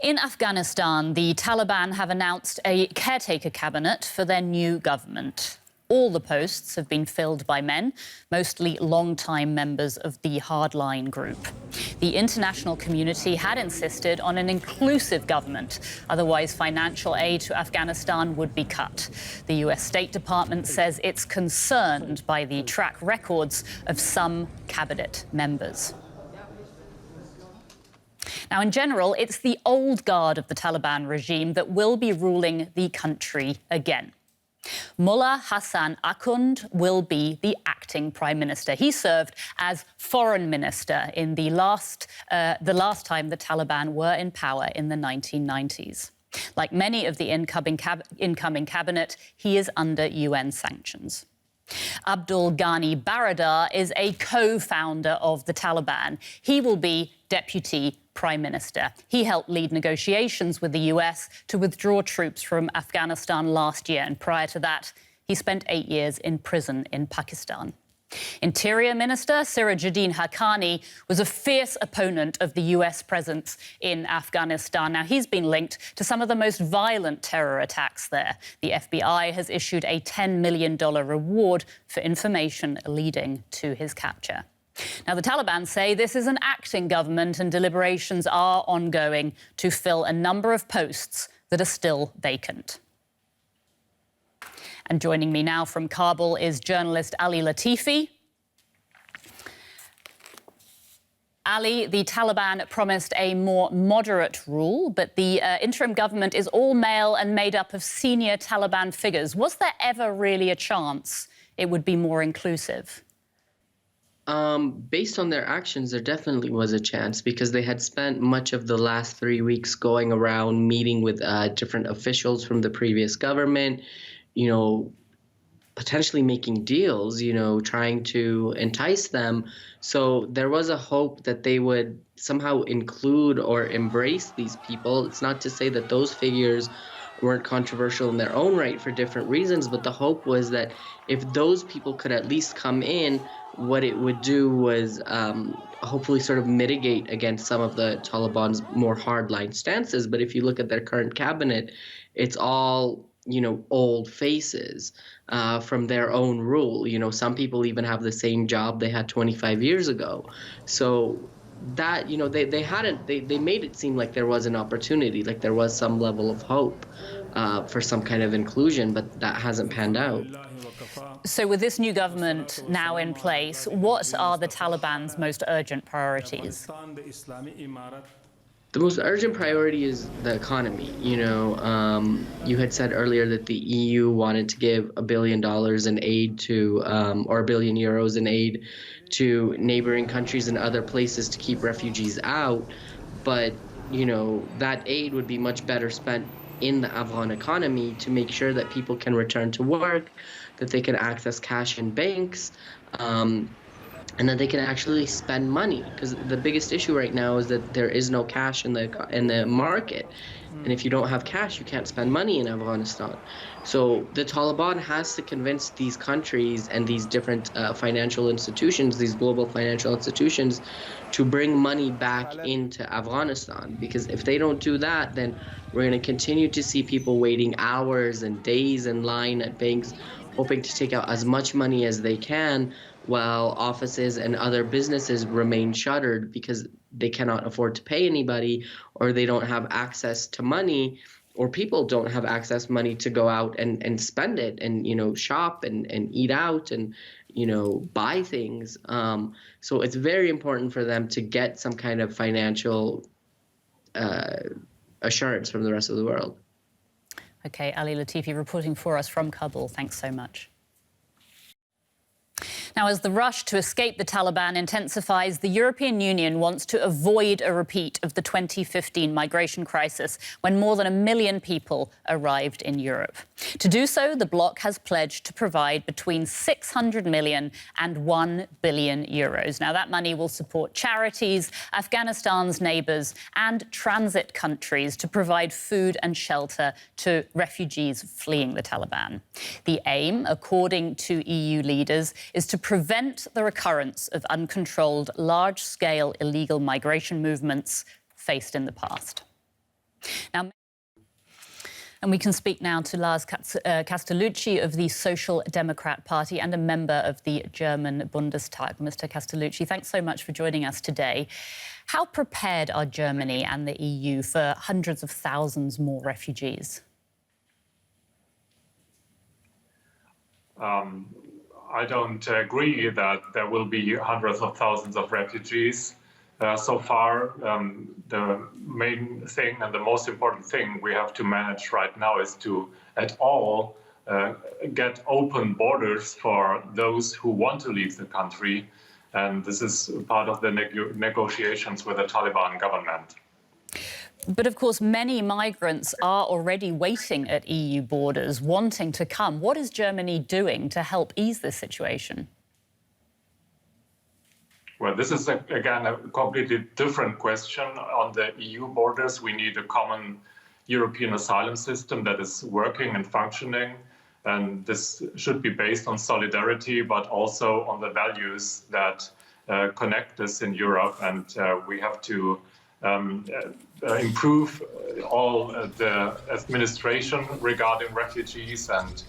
In Afghanistan, the Taliban have announced a caretaker cabinet for their new government. All the posts have been filled by men, mostly long-time members of the hardline group. The international community had insisted on an inclusive government, otherwise financial aid to Afghanistan would be cut. The US State Department says it's concerned by the track records of some cabinet members. Now, in general, it's the old guard of the Taliban regime that will be ruling the country again. Mullah Hassan Akhund will be the acting prime minister. He served as foreign minister in the last time the Taliban were in power in the 1990s. Like many of the incoming cabinet, he is under UN sanctions. Abdul Ghani Baradar is a co-founder of the Taliban. He will be deputy prime minister. He helped lead negotiations with the US to withdraw troops from Afghanistan last year, and prior to that, he spent 8 years in prison in Pakistan. Interior Minister Sirajuddin Haqqani was a fierce opponent of the US presence in Afghanistan. Now, he's been linked to some of the most violent terror attacks there. The FBI has issued a $10 million reward for information leading to his capture. Now, the Taliban say this is an acting government and deliberations are ongoing to fill a number of posts that are still vacant. And joining me now from Kabul is journalist Ali Latifi. Ali, the Taliban promised a more moderate rule, but the interim government is all male and made up of senior Taliban figures. Was there ever really a chance it would be more inclusive? Based on their actions, there definitely was a chance because they had spent much of the last 3 weeks going around meeting with different officials from the previous government, potentially making deals, trying to entice them. So there was a hope that they would somehow include or embrace these people. It's not to say that those figures weren't controversial in their own right for different reasons, but the hope was that if those people could at least come in, what it would do was hopefully sort of mitigate against some of the Taliban's more hardline stances. But if you look at their current cabinet, it's all old faces from their own rule. Some people even have the same job they had 25 years ago. So that, they made it seem like there was an opportunity, like there was some level of hope for some kind of inclusion, but that hasn't panned out. So with this new government now in place, what are the Taliban's most urgent priorities? The most urgent priority is the economy. You had said earlier that the EU wanted to give $1 billion in aid to, or €1 billion in aid to neighboring countries and other places to keep refugees out. But, that aid would be much better spent in the Afghan economy to make sure that people can return to work, that they can access cash in banks, and that they can actually spend money, because the biggest issue right now is that there is no cash in the market, and if you don't have cash, you can't spend money in Afghanistan. So the Taliban has to convince these countries and these different financial institutions, these global financial institutions, to bring money back into Afghanistan, because if they don't do that, then we're going to continue to see people waiting hours and days in line at banks, hoping to take out as much money as they can, while offices and other businesses remain shuttered because they cannot afford to pay anybody, or they don't have access to money, or people don't have access to money to go out and spend it and, shop and eat out and, buy things. So it's very important for them to get some kind of financial assurance from the rest of the world. OK, Ali Latifi reporting for us from Kabul. Thanks so much. Now, as the rush to escape the Taliban intensifies, the European Union wants to avoid a repeat of the 2015 migration crisis, when more than 1 million people arrived in Europe. To do so, the bloc has pledged to provide between 600 million and €1 billion. Now, that money will support charities, Afghanistan's neighbours and transit countries to provide food and shelter to refugees fleeing the Taliban. The aim, according to EU leaders, is to prevent the recurrence of uncontrolled, large-scale illegal migration movements faced in the past. And we can speak now to Lars Castellucci of the Social Democrat Party and a member of the German Bundestag. Mr. Castellucci, thanks so much for joining us today. How prepared are Germany and the EU for hundreds of thousands more refugees? I don't agree that there will be hundreds of thousands of refugees. So far, the main thing and the most important thing we have to manage right now is to, at all, get open borders for those who want to leave the country. And this is part of the negotiations with the Taliban government. But of course, many migrants are already waiting at EU borders, wanting to come. What is Germany doing to help ease this situation? Well, this is, again, a completely different question. On the EU borders, we need a common European asylum system that is working and functioning. And this should be based on solidarity, but also on the values that connect us in Europe. And we have to improve all the administration regarding refugees and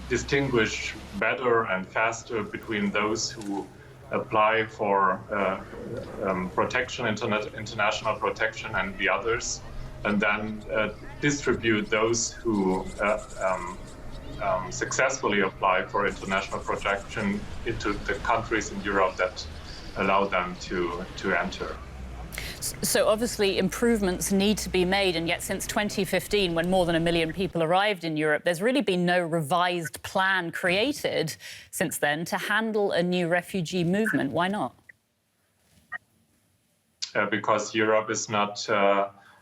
distinguish better and faster between those who apply for protection, international protection, and the others, and then distribute those who successfully apply for international protection into the countries in Europe that allow them to enter. So obviously improvements need to be made, and yet since 2015, when more than 1 million people arrived in Europe, there's really been no revised plan created since then to handle a new refugee movement. Why not? Because Europe is not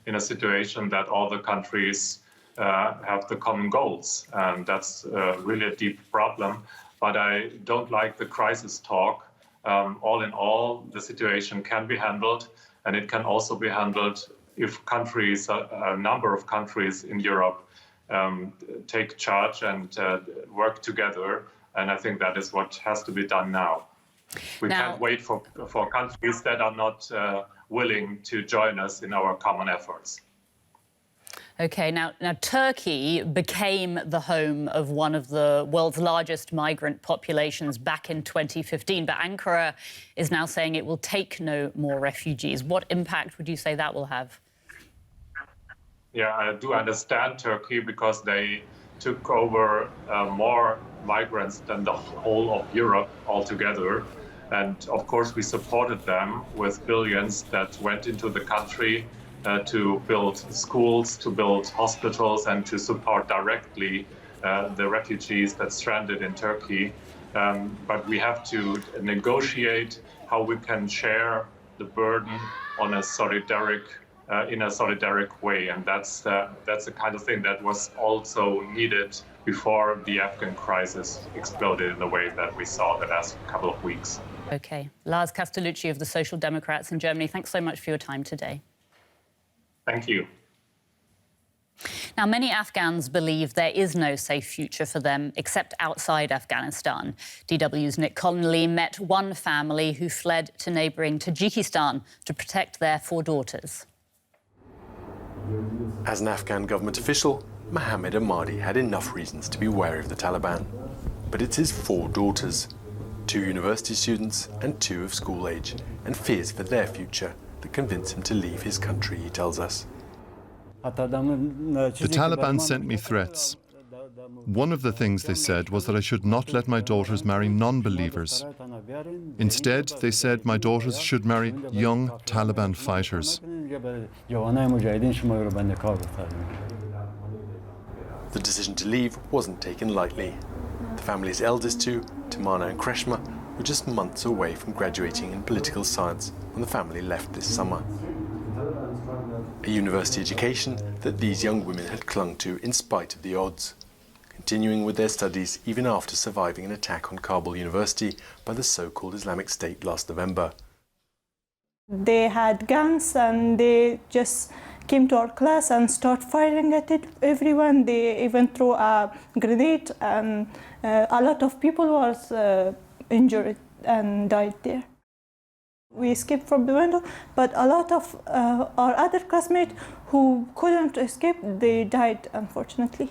in a situation that all the countries have the common goals, and that's really a deep problem. But I don't like the crisis talk. All in all, the situation can be handled. And it can also be handled if countries, a number of countries in Europe, take charge and work together. And I think that is what has to be done now. We can't wait for countries that are not willing to join us in our common efforts. OK, now Turkey became the home of one of the world's largest migrant populations back in 2015, but Ankara is now saying it will take no more refugees. What impact would you say that will have? Yeah, I do understand Turkey because they took over more migrants than the whole of Europe altogether. And of course, we supported them with billions that went into the country to build schools, to build hospitals, and to support directly the refugees that stranded in Turkey. But we have to negotiate how we can share the burden on a solidaric, in a solidaric way, and that's the kind of thing that was also needed before the Afghan crisis exploded in the way that we saw the last couple of weeks. OK. Lars Castellucci of the Social Democrats in Germany, thanks so much for your time today. Thank you. Now, many Afghans believe there is no safe future for them except outside Afghanistan. DW's Nick Connolly met one family who fled to neighbouring Tajikistan to protect their 4 daughters. As an Afghan government official, Mohammed Ahmadi had enough reasons to be wary of the Taliban. But it's his 4 daughters, 2 university students and 2 of school age, and fears for their future that convince him to leave his country, he tells us. The Taliban sent me threats. One of the things they said was that I should not let my daughters marry non-believers. Instead, they said my daughters should marry young Taliban fighters. The decision to leave wasn't taken lightly. The family's eldest 2, Tamana and Kreshma, were just months away from graduating in political science when the family left this summer. A university education that these young women had clung to in spite of the odds, continuing with their studies even after surviving an attack on Kabul University by the so-called Islamic State last November. They had guns and they just came to our class and started firing at everyone. They even threw a grenade, and a lot of people was injured and died there. We escaped from the window, but a lot of our other classmates who couldn't escape, they died, unfortunately.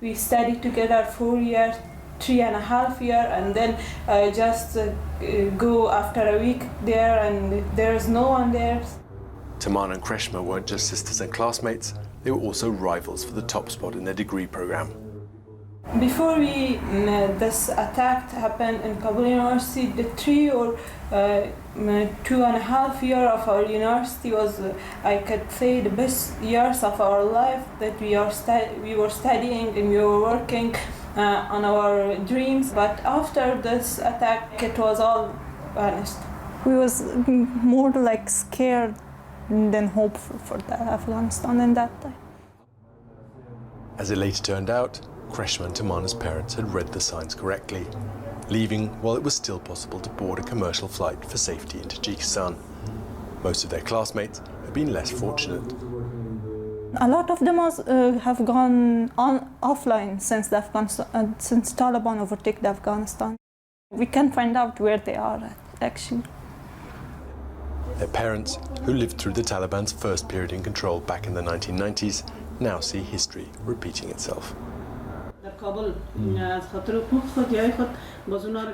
We studied together 4 years, 3.5 years, and then just go after a week there, and there's no one there. Taman and Kreshma weren't just sisters and classmates, they were also rivals for the top spot in their degree program. Before this attack happened in Kabul University, the 3 or 2.5 years of our university was, I could say, the best years of our life, that we were studying and we were working on our dreams. But after this attack, it was all vanished. We was more like scared than hopeful for Afghanistan in that time. As it later turned out, Kreshma and Tamana's parents had read the signs correctly, leaving while it was still possible to board a commercial flight for safety in Tajikistan. Most of their classmates had been less fortunate. A lot of them have gone offline since since Taliban overtook Afghanistan. We can't find out where they are at, actually. Their parents, who lived through the Taliban's first period in control back in the 1990s, now see history repeating itself.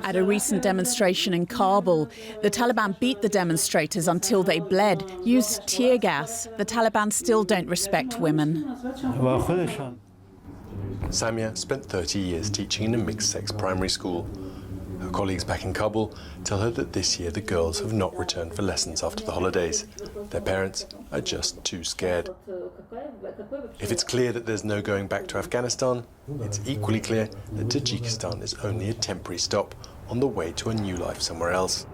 At a recent demonstration in Kabul, the Taliban beat the demonstrators until they bled, used tear gas. The Taliban still don't respect women. Samia spent 30 years teaching in a mixed-sex primary school. Her colleagues back in Kabul tell her that this year the girls have not returned for lessons after the holidays. Their parents are just too scared. If it's clear that there's no going back to Afghanistan, it's equally clear that Tajikistan is only a temporary stop on the way to a new life somewhere else.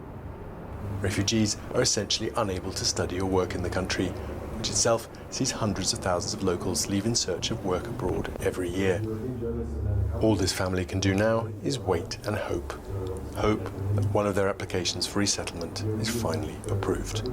Refugees are essentially unable to study or work in the country, which itself sees hundreds of thousands of locals leave in search of work abroad every year. All this family can do now is wait and hope. Hope that one of their applications for resettlement is finally approved.